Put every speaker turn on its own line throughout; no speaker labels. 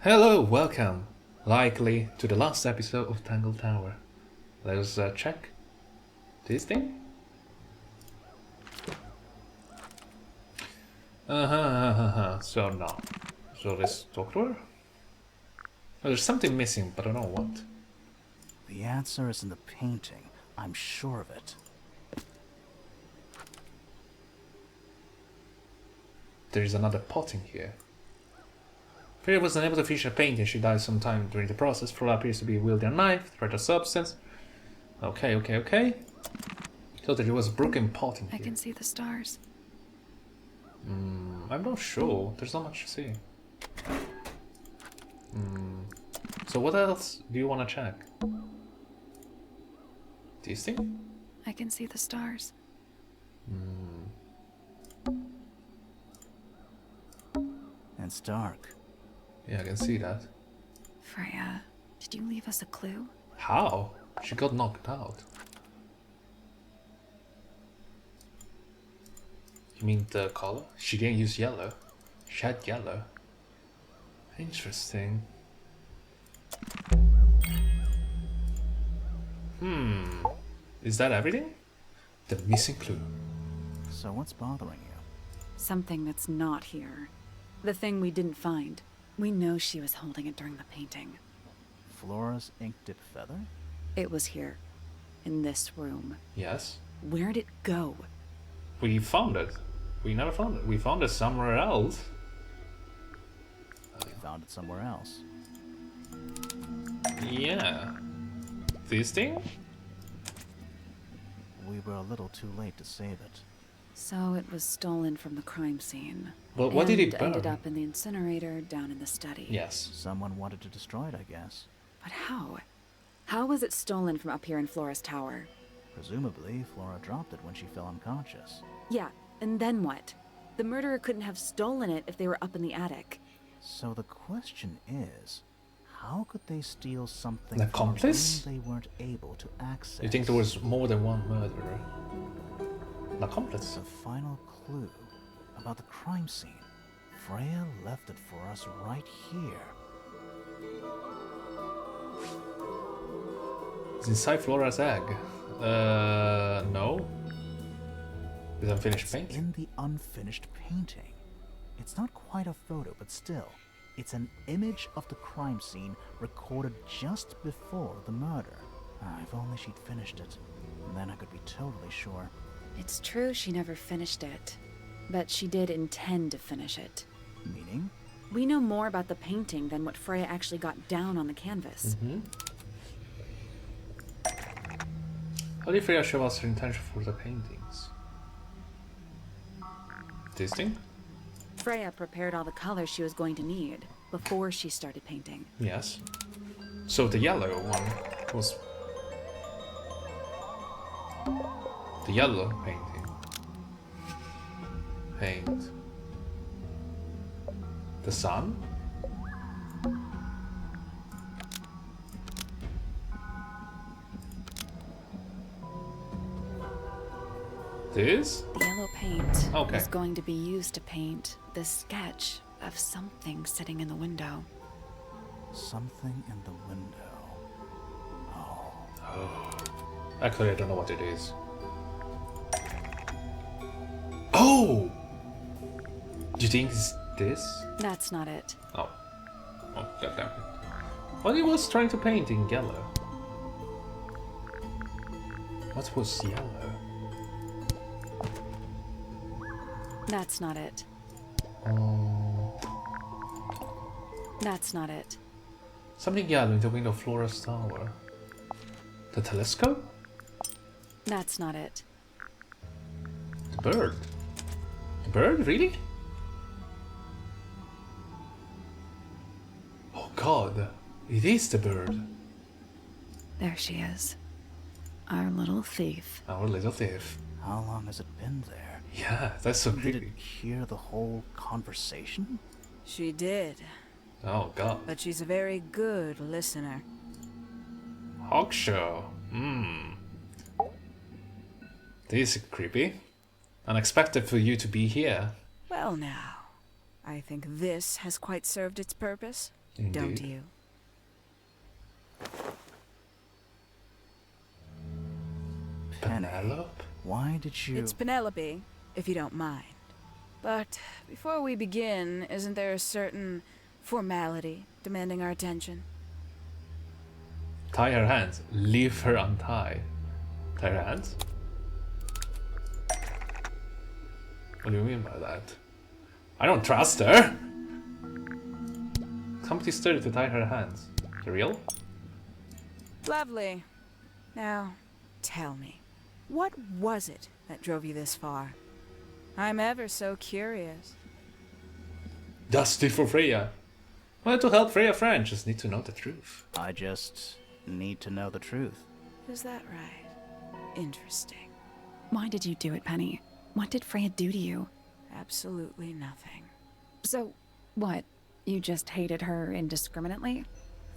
Hello, welcome, likely to the last episode of Tangle Tower. Let's check this thing. So no. So let's talk to her. Oh, there's something missing, but I don't know what.
The answer is in the painting. I'm sure of it.
There is another pot in here. Freya was unable to finish a painting. She died sometime during the process. Flora appears to be wielding a knife, threat of substance. Okay. So there was a broken pot in here.
I can see the stars.
I'm not sure. There's not much to see. So what else do you want to check? This thing?
I can see the stars.
It's dark.
Yeah, I can see that.
Freya, did you leave us a clue?
How? She got knocked out. You mean the color? She didn't use yellow. She had yellow. Interesting. Is that everything? The missing clue.
So what's bothering you?
Something that's not here. The thing we didn't find. We know she was holding it during the painting.
Flora's ink-dip feather?
It was here. In this room.
Yes.
Where'd it go?
We found it. We never found it. We found it somewhere else.
We found it somewhere else.
Yeah. This thing?
We were a little too late to save it.
So it was stolen from the crime scene.
Well, what did it
And
burn?
ended up in the incinerator down in the study.
Yes.
Someone wanted to destroy it, I guess.
But how? How was it stolen from up here in Flora's tower?
Presumably, Flora dropped it when she fell unconscious.
Yeah, and then what? The murderer couldn't have stolen it if they were up in the attic.
So the question is, how could they steal something
An
from a
accomplice?
room they weren't able to access?
You think there was more than one murderer? An accomplice?
The final clue about the crime scene. Freya left it for us right here.
It's inside Flora's egg. No. It's unfinished
It's
paint.
in the unfinished painting. It's not quite a photo, but still, it's an image of the crime scene recorded just before the murder. If only she'd finished it. Then I could be totally sure.
It's true she never finished it, but she did intend to finish it.
Meaning?
We know more about the painting than what Freya actually got down on the canvas.
How did Freya show us her intention for the paintings? This thing?
Freya prepared all the colors she was going to need before she started painting.
Yes. So the yellow one was... The yellow painting. Paint. The sun? This?
The yellow paint
Okay.
was going to be used to paint the sketch of something sitting in the window.
Something in the window.
Actually, I don't know what it is. Oh! Do you think it's this?
That's not it.
Oh. Oh, goddamn it. What he was trying to paint in yellow? What was yellow?
That's not it. That's not it.
Something yellow in the window of Flora's tower. The telescope?
That's not it.
The bird? The bird? Really? Oh god, it is the bird.
There she is. Our little thief.
Our little thief.
How long has it been there?
Yeah, that's so
Did
creepy.
it hear the whole conversation?
She did,
Oh god.
but she's a very good listener.
Hawkshaw. This is creepy. Unexpected for you to be here.
Well now, I think this has quite served its purpose. don't
Indeed.
you?
Penelope?
Why did you...
It's Penelope, if you don't mind. But before we begin, isn't there a certain formality demanding our attention?
Tie her hands. Leave her untied. Tie her hands? What do you mean by that? I don't trust her! Somebody started to tie her hands. You real?
Lovely. Now, tell me, what was it that drove you this far? I'm ever so curious.
Dusty for Freya. Well, to help Freya friend, just need to know the truth.
I just need to know the truth.
Is that right? Interesting.
Why did you do it, Penny? What did Freya do to you?
Absolutely nothing.
So, what? You just hated her indiscriminately?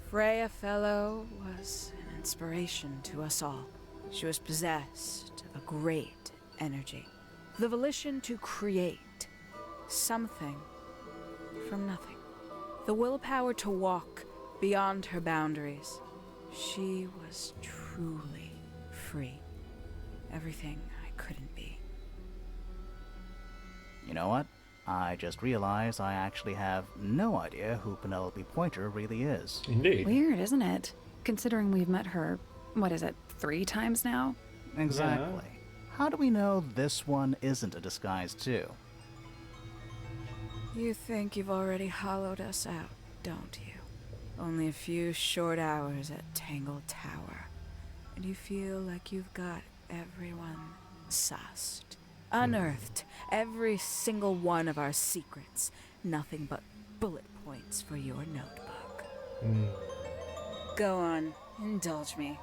Freya Fellow was an inspiration to us all. She was possessed of a great energy. The volition to create something from nothing. The willpower to walk beyond her boundaries. She was truly free. Everything I couldn't be.
You know what? I just realized I actually have no idea who Penelope Pointer really is.
Indeed.
Weird, isn't it? Considering we've met her, what is it, 3 times now?
Exactly. How do we know this one isn't a disguise too?
You think you've already hollowed us out, don't you? Only a few short hours at Tangle Tower, and you feel like you've got everyone sussed. Unearthed every single one of our secrets. Nothing but bullet points for your notebook. Go on, indulge me.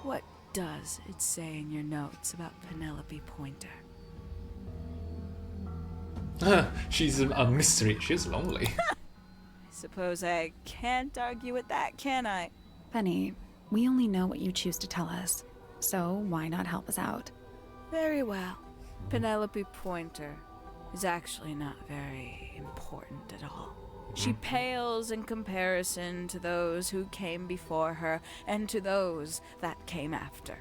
What does it say in your notes about Penelope Pointer?
She's a mystery. She's lonely.
I suppose I can't argue with that, can I?
Penny, we only know what you choose to tell us, so why not help us out?
Very well. Penelope Pointer is actually not very important at all. She pales in comparison to those who came before her and to those that came after.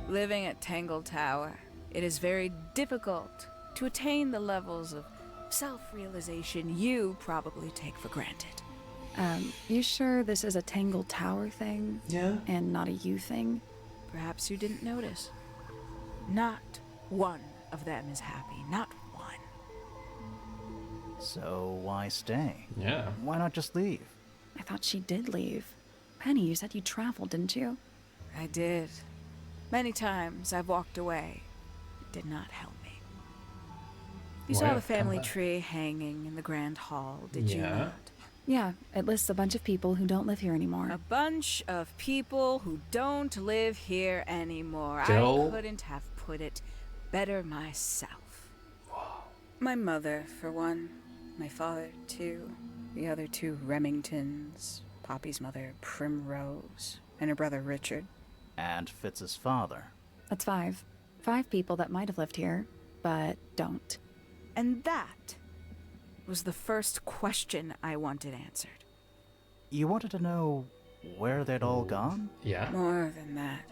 Living at Tangle Tower, it is very difficult to attain the levels of self-realization you probably take for granted.
You sure this is a Tangle Tower thing?
Yeah.
And not a you thing?
Perhaps you didn't notice. Not one of them is happy. Not one.
So why stay?
Yeah.
Why not just leave?
I thought she did leave. Penny, you said you traveled, didn't you?
I did. Many times I've walked away. It did not help me. You saw
Well,
the family
come back.
tree hanging in the grand hall, did you
Yeah.
not?
Yeah, it lists a bunch of people who don't live here anymore.
A bunch of people who don't live here anymore.
Joe?
I couldn't have put it better myself. My mother, for one. My father, too. The other 2 Remingtons. Poppy's mother, Primrose. And her brother, Richard.
And Fitz's father.
That's 5. 5 people that might have lived here, but don't.
And that was the first question I wanted answered.
You wanted to know where they'd all gone?
Yeah.
More than that,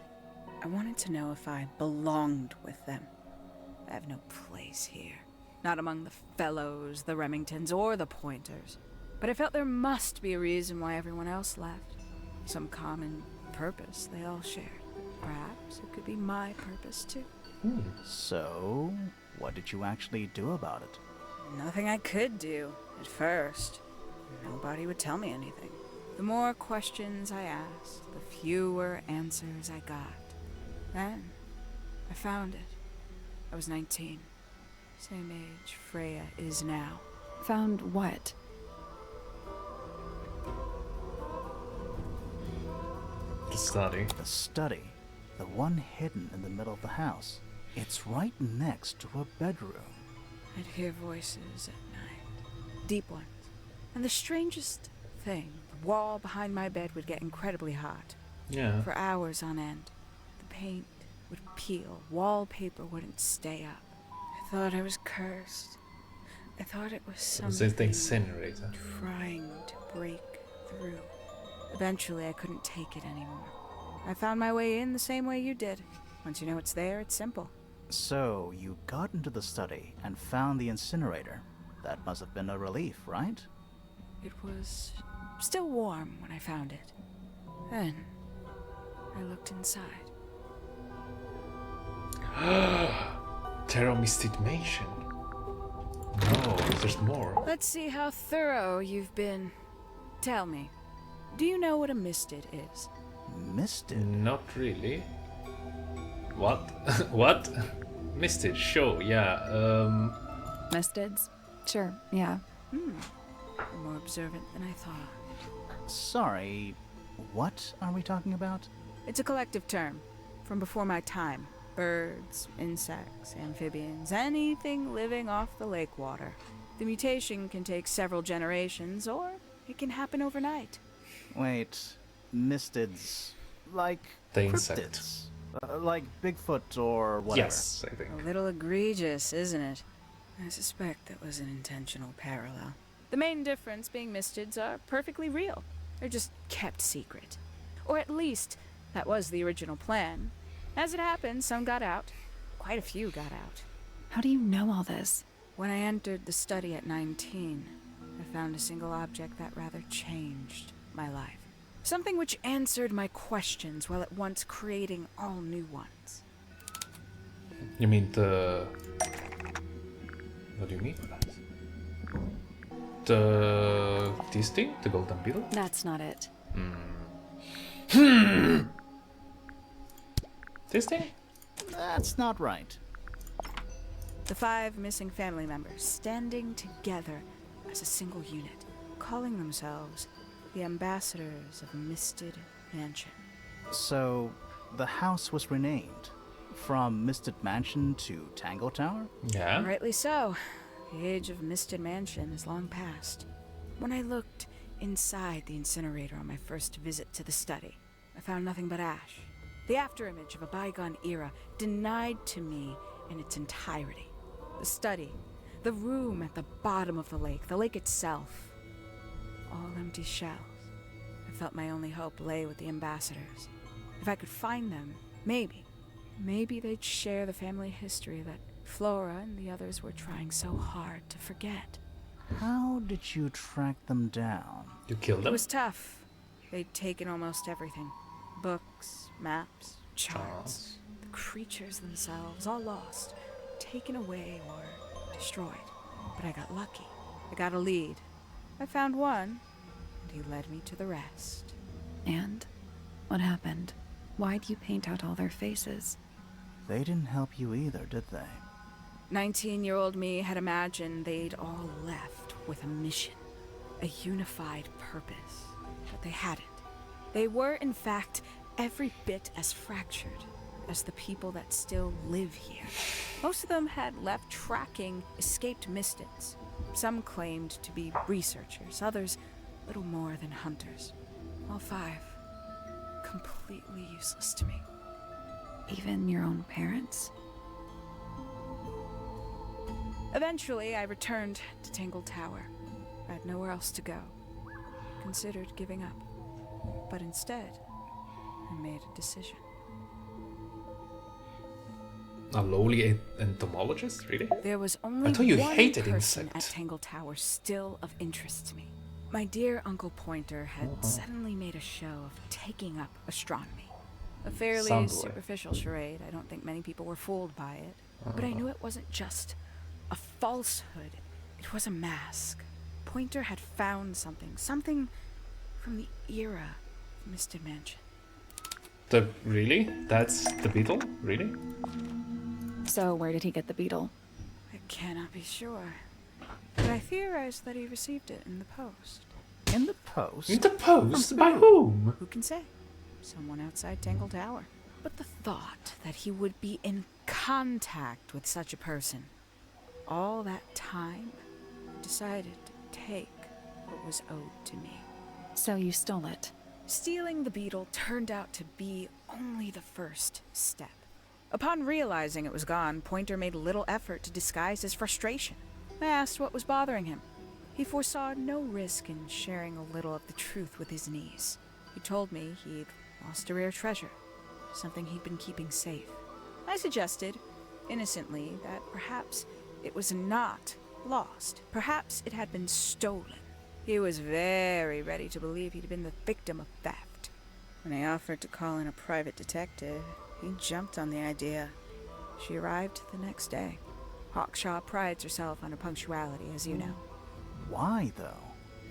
I wanted to know if I belonged with them. I have no place here. Not among the Fellows, the Remingtons, or the Pointers. But I felt there must be a reason why everyone else left. Some common purpose they all shared. Perhaps it could be my purpose too.
So, what did you actually do about it?
Nothing I could do at first. Nobody would tell me anything. The more questions I asked, the fewer answers I got. Then, I found it. I was 19. Same age Freya is now.
Found what?
The study.
The study. The one hidden in the middle of the house. It's right next to a bedroom.
I'd hear voices at night. Deep ones. And the strangest thing, the wall behind my bed would get incredibly hot.
Yeah.
For hours on end. The paint would peel. Wallpaper wouldn't stay up. I thought I was cursed. I thought it was
Since
something
they incinerator.
trying break through. Eventually, I couldn't take it anymore. I found my way in the same way you did. Once you know it's there, it's simple.
So, you got into the study and found the incinerator. That must have been a relief, right?
It was still warm when I found it. Then, I looked inside.
Terror Misted Mansion. No, there's more.
Let's see how thorough you've been. Tell me, do you know what a misted is?
Misted?
Not really. What? What? Misted, sure, yeah.
Mistids? Sure, yeah.
You're more observant than I thought.
Sorry, what are we talking about?
It's a collective term from before my time. Birds, insects, amphibians, anything living off the lake water. The mutation can take several generations, or it can happen overnight.
Wait, mistids, like
The insect.
cryptids? Like Bigfoot or whatever?
Yes, I think.
A little egregious, isn't it? I suspect that was an intentional parallel. The main difference being mistids are perfectly real. They're just kept secret. Or at least, that was the original plan. As it happened, some got out. Quite a few got out.
How do you know all this?
When I entered the study at 19, I found a single object that rather changed my life. Something which answered my questions while at once creating all new ones.
You mean the... What do you mean by that? This thing? The golden beetle?
That's not it.
This thing?
That's not right.
The 5 missing family members standing together as a single unit, calling themselves the ambassadors of Misted Mansion.
So, the house was renamed from Misted Mansion to Tangle Tower?
Yeah.
Rightly so. The age of Misted Mansion is long past. When I looked inside the incinerator on my first visit to the study, I found nothing but ash. The afterimage of a bygone era, denied to me in its entirety. The study, the room at the bottom of the lake itself, all empty shells. I felt my only hope lay with the ambassadors. If I could find them, maybe they'd share the family history that Flora and the others were trying so hard to forget.
How did you track them down?
You killed
It
them?
was tough. They'd taken almost everything. Books, maps, charts. The creatures themselves, all lost, taken away or destroyed. But I got lucky. I got a lead. I found one, and he led me to the rest.
And? What happened? Why'd you paint out all their faces?
They didn't help you either, did they?
19-year-old me had imagined they'd all left with a mission, a unified purpose. But they hadn't. They were, in fact, every bit as fractured as the people that still live here. Most of them had left tracking escaped mystics. Some claimed to be researchers, others little more than hunters. All 5 completely useless to me.
Even your own parents?
Eventually, I returned to Tangle Tower. I had nowhere else to go. I considered giving up. But instead, I made a decision.
A lowly entomologist? Really?
There was only
I thought you
one
hated
person
insect.
at Tangle Tower still of interest to me. My dear Uncle Pointer had suddenly made a show of taking up astronomy. A fairly
Soundboy.
superficial charade. I don't think many people were fooled by it. But I knew it wasn't just a falsehood. It was a mask. Pointer had found something from the era of Misted Mansion.
Really? That's the beetle? Really?
So where did he get the beetle?
I cannot be sure. But I theorize that he received it in the post.
In the post?
In the post? By whom?
Who can say? Someone outside Tangle Tower. But the thought that he would be in contact with such a person, all that time, I decided to take what was owed to me.
So you stole it.
Stealing the beetle turned out to be only the first step. Upon realizing it was gone, Pointer made little effort to disguise his frustration. I asked what was bothering him. He foresaw no risk in sharing a little of the truth with his niece. He told me he'd lost a rare treasure, something he'd been keeping safe. I suggested, innocently, that perhaps it was not lost. Perhaps it had been stolen. He was very ready to believe he'd been the victim of theft. When I offered to call in a private detective, he jumped on the idea. She arrived the next day. Hawkshaw prides herself on her punctuality, as you know.
Why, though?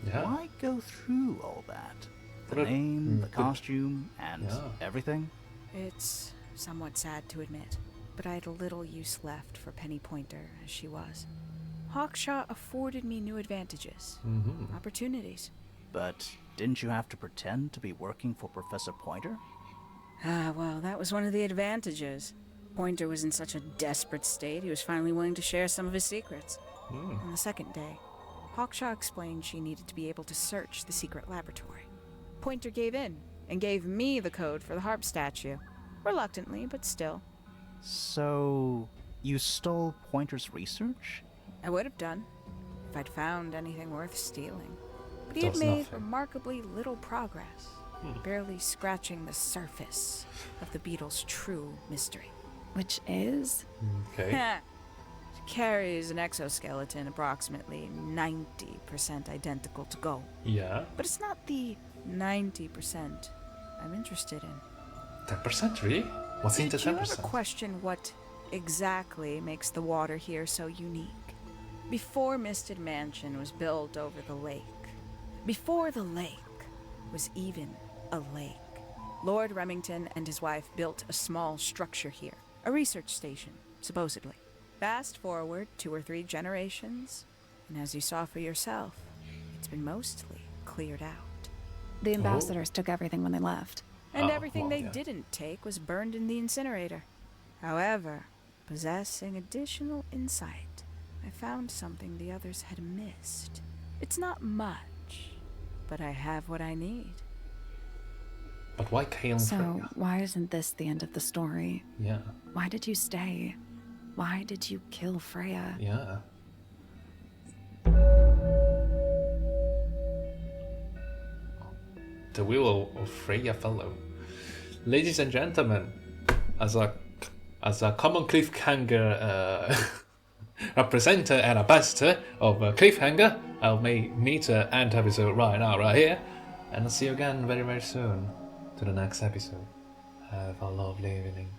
Yeah.
Why go through all that? The
What a-
name, the
good-
costume, and everything?
It's somewhat sad to admit, but I had little use left for Penny Pointer as she was. Hawkshaw afforded me new advantages, opportunities.
But didn't you have to pretend to be working for Professor Pointer?
Ah, well, that was one of the advantages. Pointer was in such a desperate state, he was finally willing to share some of his secrets. On the second day, Hawkshaw explained she needed to be able to search the secret laboratory. Pointer gave in and gave me the code for the harp statue. Reluctantly, but still.
So, you stole Pointer's research?
I would have done, if I'd found anything worth stealing. But he had
Does
made
nothing.
remarkably little progress, barely scratching the surface of the beetle's true mystery.
Which is?
Okay.
It carries an exoskeleton approximately 90% identical to gold.
Yeah.
But it's not the 90% I'm interested in.
10%, really? What's in the
Did you ever
10%?
question what exactly makes the water here so unique? Before Misted Mansion was built over the lake, before the lake was even a lake, Lord Remington and his wife built a small structure here, a research station, supposedly. Fast forward 2 or 3 generations, and as you saw for yourself, it's been mostly cleared out.
The ambassadors took everything when they left.
And
Oh,
everything
well,
they
yeah.
didn't take was burned in the incinerator. However, possessing additional insight, I found something the others had missed. It's not much, but I have what I need.
But why Kale and
So,
Freya?
why isn't this the end of the story?
Yeah.
Why did you stay? Why did you kill Freya?
Yeah. The Will of Freya Fellow. Ladies and gentlemen, as a common cliffhanger representative and ambassador of Cliffhanger, I'll need to end episode right now, right here. And I'll see you again very, very soon to the next episode. Have a lovely evening.